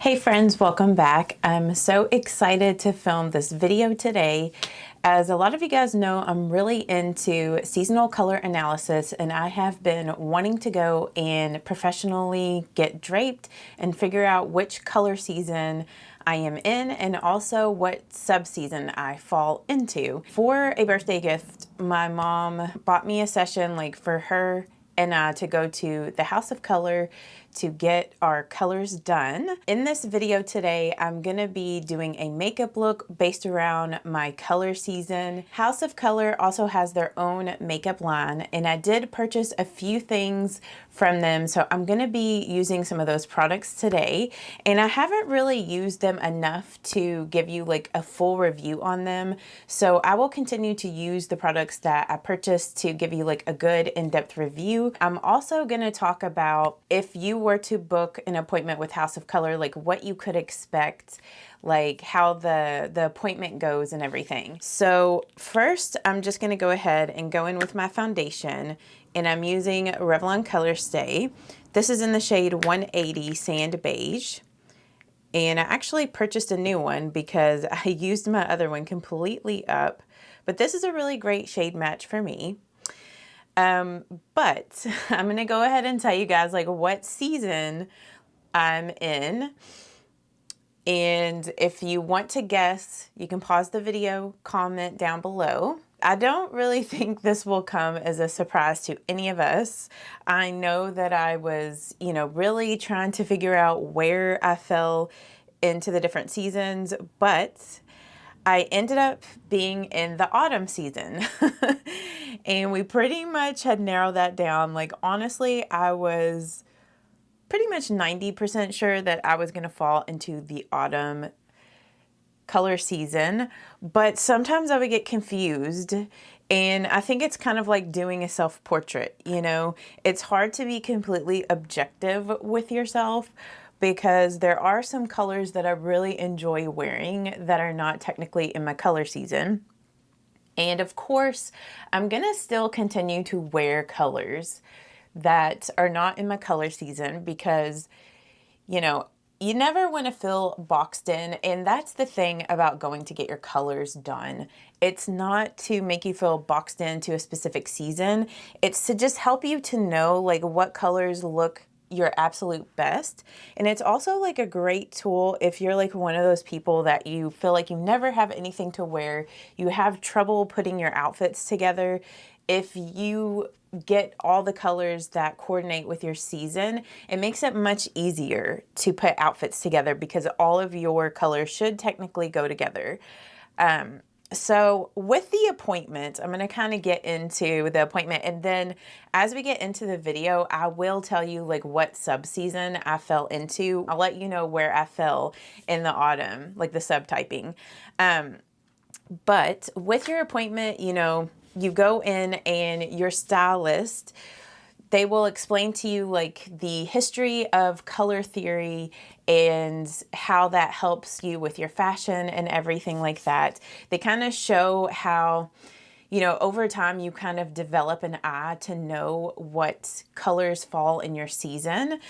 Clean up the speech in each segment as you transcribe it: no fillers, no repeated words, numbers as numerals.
Hey friends, welcome back. I'm so excited to film this video today. As a lot of you guys know, I'm really into seasonal color analysis, and I have been wanting to go and professionally get draped and figure out which color season I am in and also what subseason I fall into. For a birthday gift, my mom bought me a session for her and to go to the House of Color to get our colors done. In this video today, I'm gonna be doing a makeup look based around my color season. House of Color also has their own makeup line, and I did purchase a few things from them, so I'm gonna be using some of those products today, and I haven't really used them enough to give you a full review on them, so I will continue to use the products that I purchased to give you a good in-depth review. I'm also gonna talk about if you were to book an appointment with House of Color, what you could expect, how the appointment goes and everything. So first, I'm just gonna go ahead and go in with my foundation, and I'm using Revlon Color Stay. This is in the shade 180 Sand Beige. And I actually purchased a new one because I used my other one completely up, but this is a really great shade match for me. But I'm gonna go ahead and tell you guys what season I'm in. And if you want to guess, you can pause the video, comment down below. I don't really think this will come as a surprise to any of us. I know that I was, really trying to figure out where I fell into the different seasons, but I ended up being in the autumn season. And we pretty much had narrowed that down. Honestly, I was pretty much 90% sure that I was gonna fall into the autumn color season, but sometimes I would get confused. And I think it's kind of like doing a self-portrait, It's hard to be completely objective with yourself, because there are some colors that I really enjoy wearing that are not technically in my color season. And of course, I'm gonna still continue to wear colors that are not in my color season because, you never want to feel boxed in. And that's the thing about going to get your colors done. It's not to make you feel boxed into a specific season. It's to just help you to know what colors look your absolute best. And it's also a great tool if you're one of those people that you feel you never have anything to wear, you have trouble putting your outfits together. If you get all the colors that coordinate with your season, it makes it much easier to put outfits together because all of your colors should technically go together. So with the appointment, I'm going to kind of get into the appointment, and then as we get into the video, I will tell you what subseason I fell into. I'll let you know where I fell in the autumn, the subtyping. But with your appointment, you go in and your stylist, they will explain to you the history of color theory and how that helps you with your fashion and everything like that. They kind of show how, over time you kind of develop an eye to know what colors fall in your season.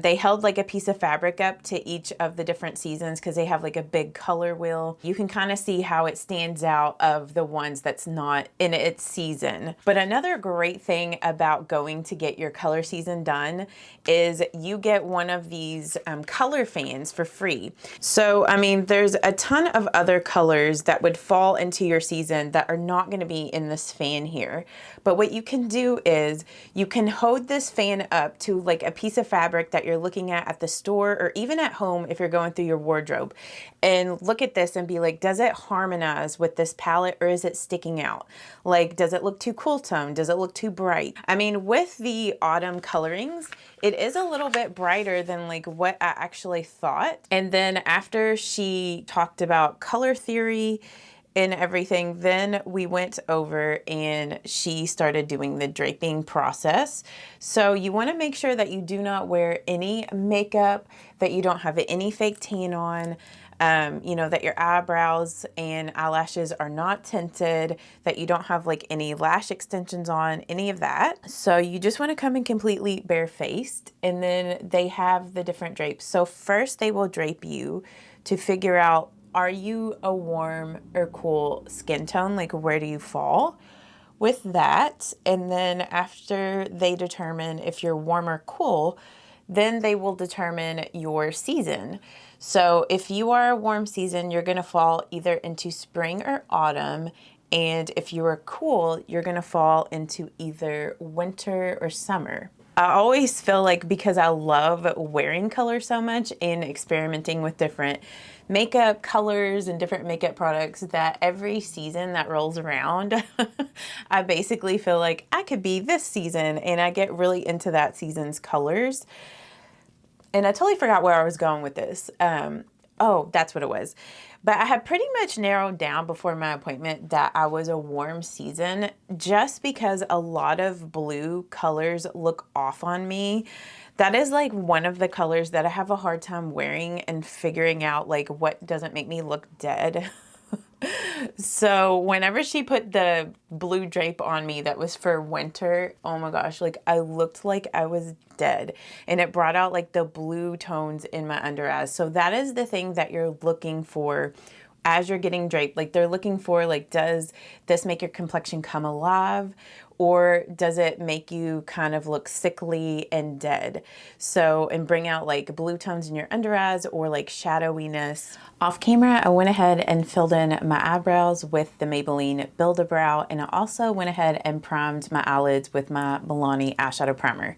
They held a piece of fabric up to each of the different seasons because they have a big color wheel. You can kind of see how it stands out of the ones that's not in its season. But another great thing about going to get your color season done is you get one of these color fans for free. So, there's a ton of other colors that would fall into your season that are not going to be in this fan here. But what you can do is you can hold this fan up to a piece of fabric that you're looking at the store or even at home if you're going through your wardrobe, and look at this and be does it harmonize with this palette or is it sticking out? Does it look too cool tone? Does it look too bright? With the autumn colorings, it is a little bit brighter than what I actually thought. And then after she talked about color theory and everything, then we went over and she started doing the draping process. So you want to make sure that you do not wear any makeup, that you don't have any fake tan on. You know, that your eyebrows and eyelashes are not tinted, that you don't have like any lash extensions on, any of that. So you just want to come in completely barefaced. And then they have the different drapes. So first they will drape you to figure out, are you a warm or cool skin tone? Like, where do you fall with that? And then after they determine if you're warm or cool, then they will determine your season. So if you are a warm season, you're gonna fall either into spring or autumn. And if you are cool, you're gonna fall into either winter or summer. I always feel like, because I love wearing color so much and experimenting with different makeup colors and different makeup products, that every season that rolls around, I basically feel like I could be this season, and I get really into that season's colors. And I totally forgot where I was going with this. Oh, that's what it was. But I had pretty much narrowed down before my appointment that I was a warm season, just because a lot of blue colors look off on me. That is like one of the colors that I have a hard time wearing and figuring out like what doesn't make me look dead. So whenever she put the blue drape on me that was for winter, oh my gosh, like I looked like I was dead. And it brought out like the blue tones in my under eyes. So that is the thing that you're looking for as you're getting draped. Like they're looking for like, does this make your complexion come alive? Or does it make you kind of look sickly and dead? So, and bring out like blue tones in your under eyes or like shadowiness. Off camera, I went ahead and filled in my eyebrows with the Maybelline Build-A-Brow, and I also went ahead and primed my eyelids with my Milani eyeshadow primer.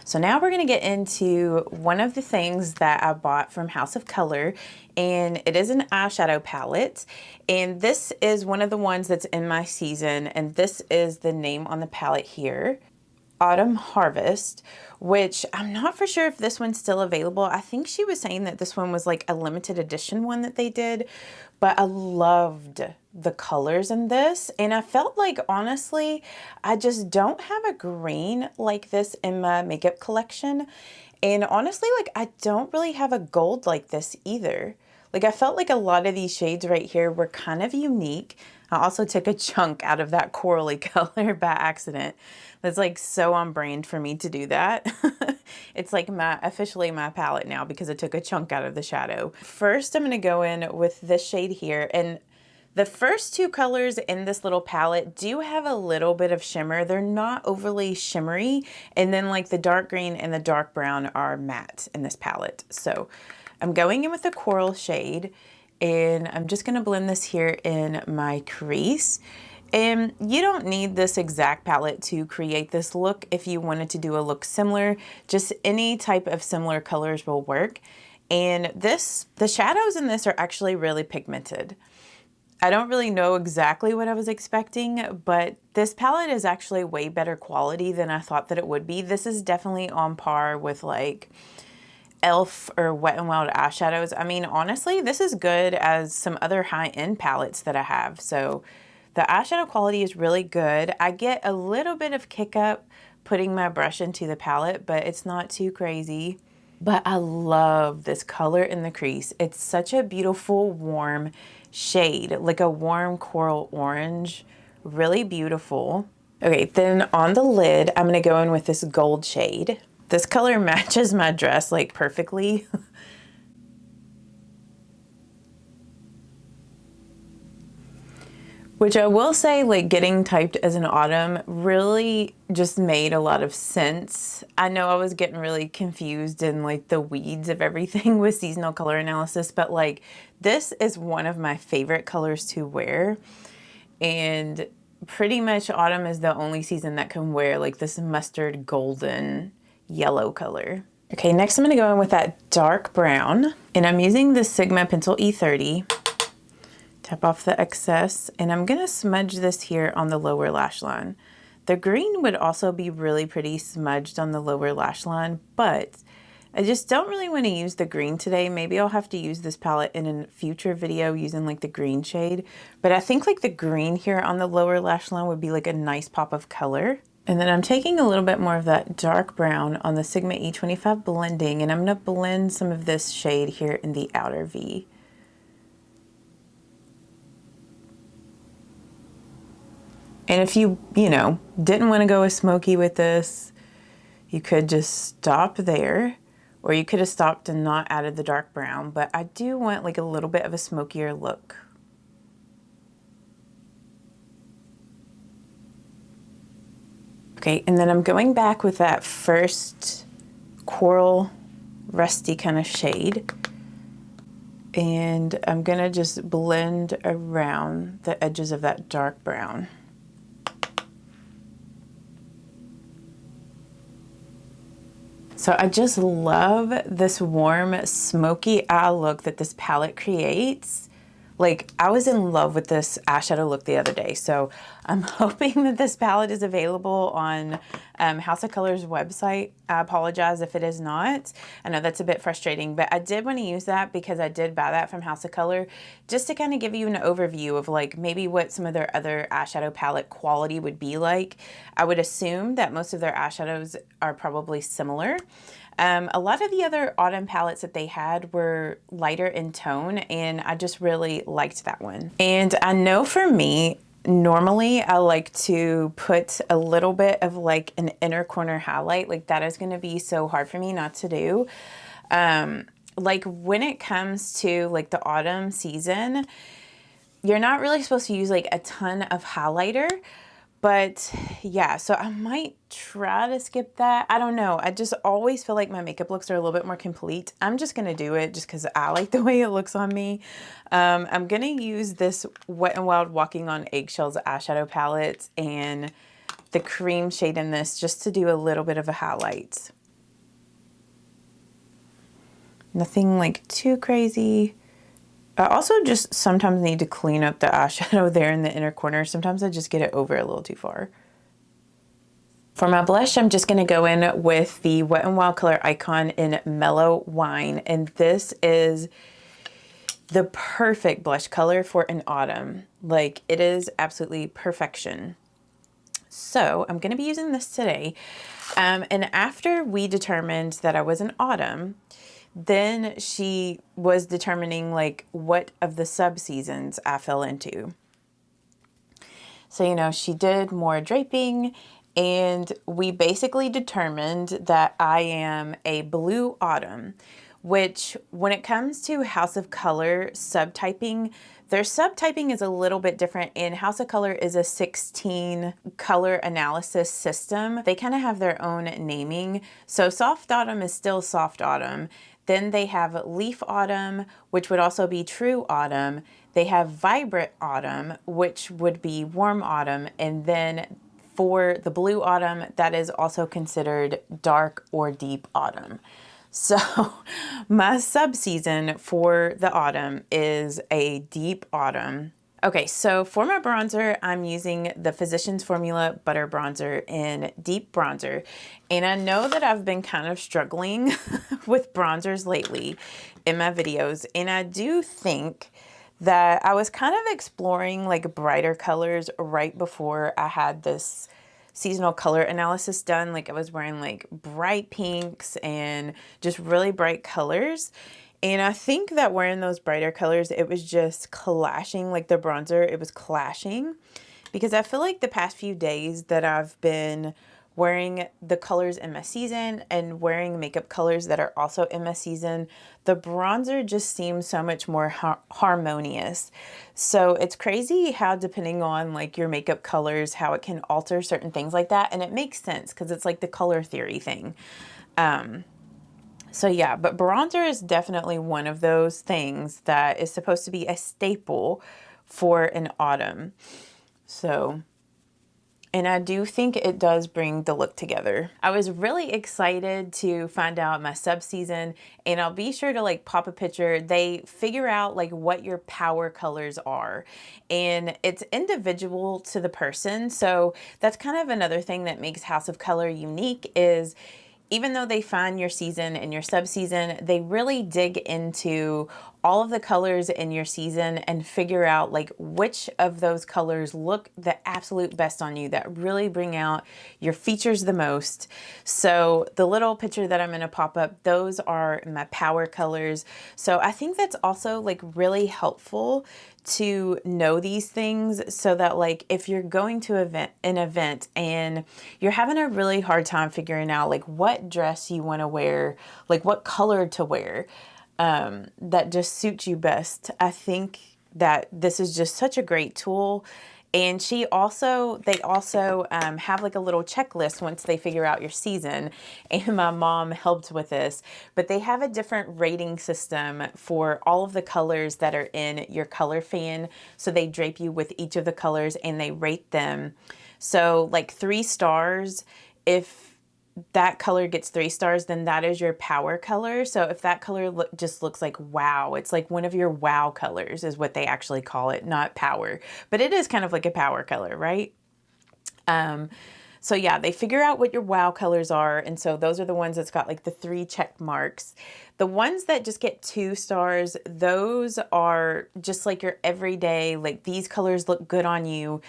So now we're gonna get into one of the things that I bought from House of Color, and it is an eyeshadow palette. And this is one of the ones that's in my season, and this is the name on the palette here, Autumn Harvest, which I'm not for sure if this one's still available. I think she was saying that this one was like a limited edition one that they did, but I loved the colors in this. And I felt like, honestly, I just don't have a green like this in my makeup collection. And honestly, like I don't really have a gold like this either. Like I felt like a lot of these shades right here were kind of unique. I also took a chunk out of that corally color by accident. That's like so on brand for me to do that. It's like officially my palette now because I took a chunk out of the shadow. First, I'm gonna go in with this shade here, and the first two colors in this little palette do have a little bit of shimmer. They're not overly shimmery. And then like the dark green and the dark brown are matte in this palette. So I'm going in with the coral shade, and I'm just gonna blend this here in my crease. And you don't need this exact palette to create this look. If you wanted to do a look similar, just any type of similar colors will work. And the shadows in this are actually really pigmented. I don't really know exactly what I was expecting, but this palette is actually way better quality than I thought that it would be. This is definitely on par with like e.l.f. or Wet n Wild eyeshadows. I mean, honestly, this is good as some other high-end palettes that I have. So the eyeshadow quality is really good. I get a little bit of kick up putting my brush into the palette, but it's not too crazy. But I love this color in the crease. It's such a beautiful, warm shade, like a warm coral orange, really beautiful. Okay, then on the lid, I'm gonna go in with this gold shade. This color matches my dress like perfectly. Which I will say, like getting typed as an autumn really just made a lot of sense. I know I was getting really confused in like the weeds of everything with seasonal color analysis, but like this is one of my favorite colors to wear. And pretty much autumn is the only season that can wear like this mustard golden yellow color. Okay, next I'm gonna go in with that dark brown, and I'm using the Sigma Pencil E30. Tap off the excess, and I'm gonna smudge this here on the lower lash line. The green would also be really pretty smudged on the lower lash line, but I just don't really want to use the green today. Maybe I'll have to use this palette in a future video using like the green shade, but I think like the green here on the lower lash line would be like a nice pop of color. And then I'm taking a little bit more of that dark brown on the Sigma E25 blending, and I'm gonna blend some of this shade here in the outer V. And if you know, didn't want to go with smoky with this, you could just stop there, or you could have stopped and not added the dark brown, but I do want like a little bit of a smokier look. Okay, and then I'm going back with that first coral rusty kind of shade, and I'm gonna just blend around the edges of that dark brown. So I just love this warm smoky eye look that this palette creates. Like, I was in love with this eyeshadow look the other day, so I'm hoping that this palette is available on House of Color's website. I apologize if it is not. I know that's a bit frustrating, but I did want to use that because I did buy that from House of Color, just to kind of give you an overview of like maybe what some of their other eyeshadow palette quality would be like. I would assume that most of their eyeshadows are probably similar. A lot of the other autumn palettes that they had were lighter in tone, and I just really liked that one. And I know for me, normally I like to put a little bit of like an inner corner highlight. Like, that is going to be so hard for me not to do. Like, when it comes to like the autumn season, you're not really supposed to use like a ton of highlighter. But yeah, so I might try to skip that. I don't know. I just always feel like my makeup looks are a little bit more complete. I'm just going to do it just because I like the way it looks on me. I'm going to use this Wet n Wild Walking on Eggshells eyeshadow palette and the cream shade in this just to do a little bit of a highlight. Nothing like too crazy. I also just sometimes need to clean up the eyeshadow there in the inner corner. Sometimes I just get it over a little too far. For my blush, I'm just going to go in with the Wet n Wild Color Icon in Mellow Wine. And this is the perfect blush color for an autumn. Like, it is absolutely perfection. So I'm going to be using this today. And after we determined that I was in autumn, then she was determining like what of the sub-seasons I fell into. So, you know, she did more draping, and we basically determined that I am a blue autumn, which when it comes to House of Color subtyping, their subtyping is a little bit different. And House of Color is a 16 color analysis system. They kind of have their own naming. So soft autumn is still soft autumn. Then they have leaf autumn, which would also be true autumn. They have vibrant autumn, which would be warm autumn. And then for the blue autumn, that is also considered dark or deep autumn. So my subseason for the autumn is a deep autumn. Okay, so for my bronzer, I'm using the Physicians Formula Butter Bronzer in Deep Bronzer. And I know that I've been kind of struggling with bronzers lately in my videos. And I do think that I was kind of exploring like brighter colors right before I had this seasonal color analysis done. Like, I was wearing like bright pinks and just really bright colors. And I think that wearing those brighter colors, it was just clashing, like the bronzer, it was clashing. Because I feel like the past few days that I've been wearing the colors in my season and wearing makeup colors that are also in my season, the bronzer just seems so much more harmonious. So it's crazy how depending on like your makeup colors, how it can alter certain things like that. And it makes sense because it's like the color theory thing. So yeah, but bronzer is definitely one of those things that is supposed to be a staple for an autumn. So, and I do think it does bring the look together. I was really excited to find out my sub-season, and I'll be sure to like pop a picture. They figure out like what your power colors are, and it's individual to the person. So that's kind of another thing that makes House of Color unique is even though they find your season and your sub-season, they really dig into all of the colors in your season and figure out like which of those colors look the absolute best on you, that really bring out your features the most. So the little picture that I'm going to pop up, those are my power colors. So I think that's also like really helpful to know these things, so that like if you're going to an event and you're having a really hard time figuring out like what dress you want to wear, like what color to wear, that just suits you best. I think that this is just such a great tool. And they also have like a little checklist once they figure out your season. And my mom helped with this, but they have a different rating system for all of the colors that are in your color fan. So they drape you with each of the colors and they rate them. So like 3 stars, if that color gets 3 stars, then that is your power color. So if that color just looks like wow, it's like one of your wow colors is what they actually call it, not power, but it is kind of like a power color, right? So yeah, they figure out what your wow colors are. And so those are the ones that's got like the 3 check marks. The ones that just get 2 stars, those are just like your everyday, like these colors look good on you,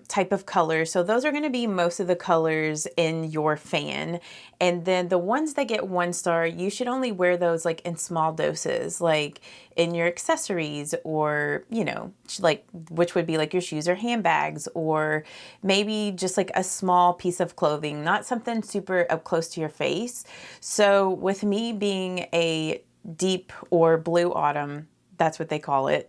type of color. So those are going to be most of the colors in your fan. And then the ones that get 1 star, you should only wear those like in small doses, like in your accessories, or, you know, like which would be like your shoes or handbags, or maybe just like a small piece of clothing, not something super up close to your face. So with me being a deep or blue autumn, that's what they call it.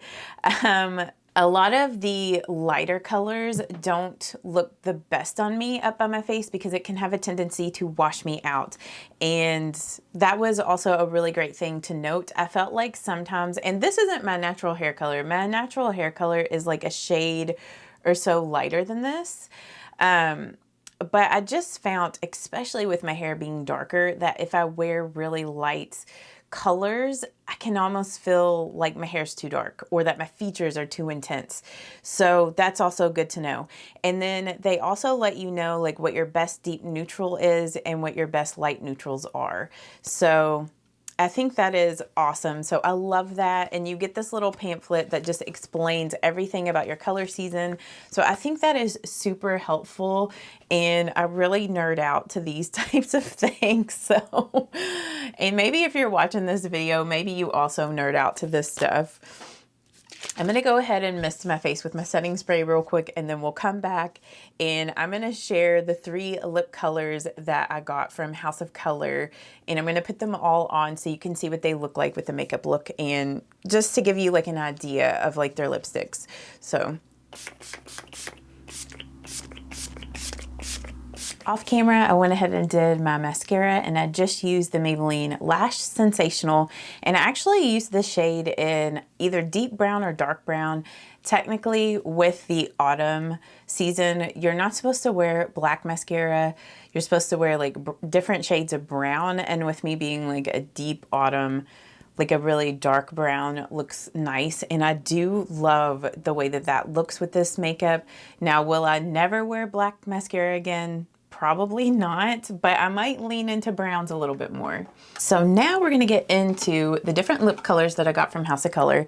A lot of the lighter colors don't look the best on me up by my face because it can have a tendency to wash me out. And that was also a really great thing to note. I felt like sometimes, and this isn't my natural hair color, my natural hair color is like a shade or so lighter than this. But I just found, especially with my hair being darker, that if I wear really light colors, I can almost feel like my hair's too dark or that my features are too intense. So that's also good to know. And then they also let you know like what your best deep neutral is and what your best light neutrals are. So I think that is awesome. So I love that. And you get this little pamphlet that just explains everything about your color season. So I think that is super helpful. And I really nerd out to these types of things. So, and maybe if you're watching this video, maybe you also nerd out to this stuff. I'm going to go ahead and mist my face with my setting spray real quick, and then we'll come back and I'm going to share the 3 lip colors that I got from House of Color, and I'm going to put them all on so you can see what they look like with the makeup look, and just to give you like an idea of like their lipsticks. So off camera, I went ahead and did my mascara, and I just used the Maybelline Lash Sensational, and I actually used the shade in either deep brown or dark brown. Technically, with the autumn season, you're not supposed to wear black mascara. You're supposed to wear like different shades of brown, and with me being like a deep autumn, like a really dark brown looks nice, and I do love the way that that looks with this makeup. Now, will I never wear black mascara again? Probably not, but I might lean into browns a little bit more. So now we're gonna get into the different lip colors that I got from House of Color.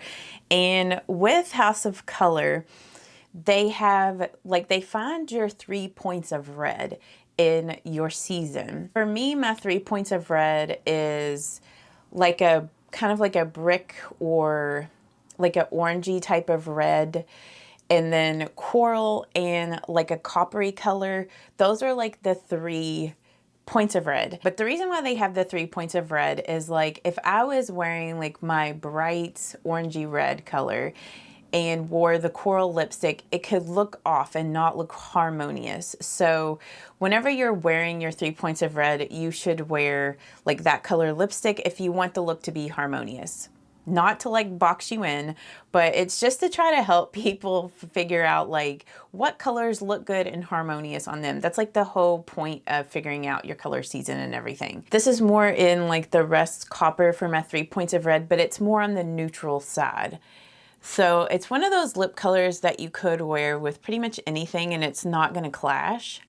And with House of Color, they have, like, they find your 3 points of red in your season. For me, my 3 points of red is like a kind of like a brick or like an orangey type of red, and then coral and like a coppery color. Those are like the 3 points of red. But the reason why they have the 3 points of red is like if I was wearing like my bright orangey red color and wore the coral lipstick, it could look off and not look harmonious. So whenever you're wearing your 3 points of red, you should wear like that color lipstick if you want the look to be harmonious. Not to like box you in, but it's just to try to help people figure out like what colors look good and harmonious on them. That's like the whole point of figuring out your color season and everything. This is more in like the rust copper for my 3 points of red, but it's more on the neutral side. So it's one of those lip colors that you could wear with pretty much anything and it's not going to clash.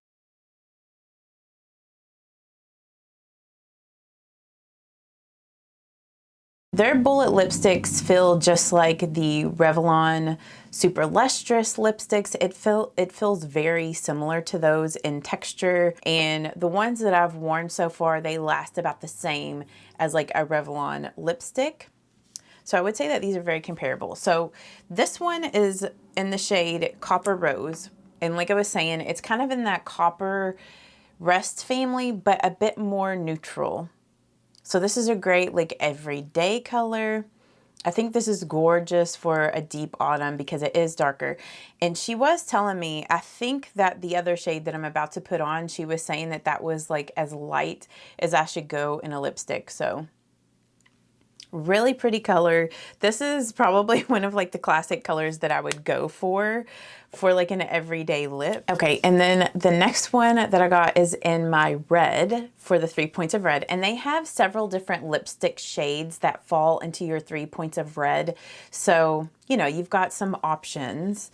Their bullet lipsticks feel just like the Revlon Super Lustrous lipsticks. It feels very similar to those in texture, and the ones that I've worn so far, they last about the same as like a Revlon lipstick. So I would say that these are very comparable. So this one is in the shade Copper Rose, and like I was saying, it's kind of in that copper rust family, but a bit more neutral. So this is a great like everyday color. I think this is gorgeous for a deep autumn because it is darker. And she was telling me, I think that the other shade that I'm about to put on, she was saying that that was like as light as I should go in a lipstick. So really pretty color. This is probably one of like the classic colors that I would go for like an everyday lip. Okay, and then the next one that I got is in my red for the 3 points of red, and they have several different lipstick shades that fall into your 3 points of red. So, you know, you've got some options.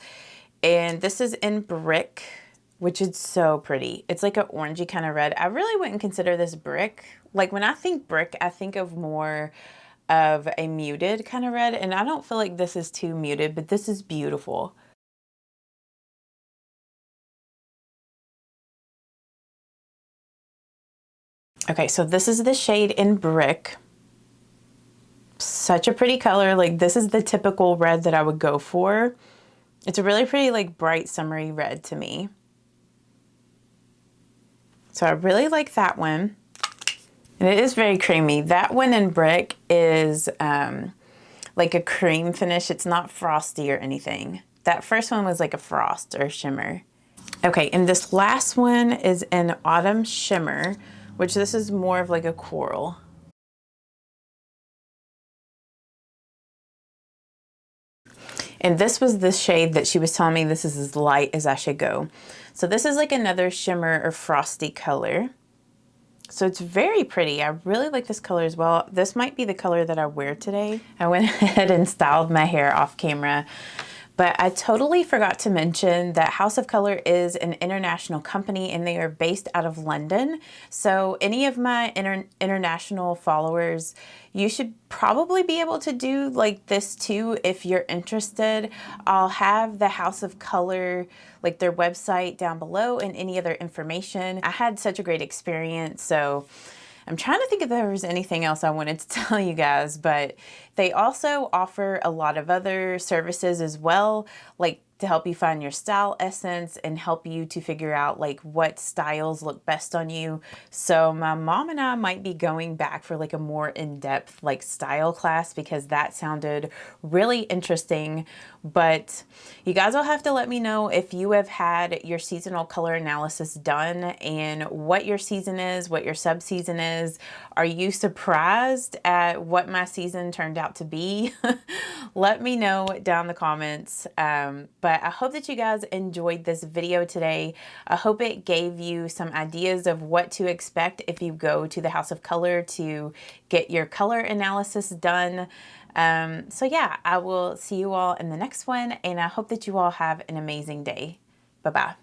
And this is in Brick, which is so pretty. It's like an orangey kind of red. I really wouldn't consider this brick. Like when I think brick, I think of more of a muted kind of red, and I don't feel like this is too muted, but this is beautiful. Okay, so this is the shade in Brick. Such a pretty color. Like this is the typical red that I would go for. It's a really pretty like bright summery red to me. So I really like that one. And it is very creamy. That one in Brick is like a cream finish. It's not frosty or anything. That first one was like a frost or shimmer. Okay, and this last one is an Autumn Shimmer, which this is more of like a coral. And this was the shade that she was telling me this is as light as I should go. So this is like another shimmer or frosty color. So it's very pretty. I really like this color as well. This might be the color that I wear today. I went ahead and styled my hair off camera, but I totally forgot to mention that House of Color is an international company and they are based out of London. So any of my international followers, you should probably be able to do like this too if you're interested. I'll have the House of Color, like their website down below, and any other information. I had such a great experience, so I'm trying to think if there was anything else I wanted to tell you guys, but they also offer a lot of other services as well, like to help you find your style essence and help you to figure out like what styles look best on you. So my mom and I might be going back for like a more in-depth like style class because that sounded really interesting. But you guys will have to let me know if you have had your seasonal color analysis done and what your season is, what your sub-season is. Are you surprised at what my season turned out to be? Let me know down in the comments. But I hope that you guys enjoyed this video today. I hope it gave you some ideas of what to expect if you go to the House of Color to get your color analysis done. So yeah, I will see you all in the next one, and I hope that you all have an amazing day. Bye-bye.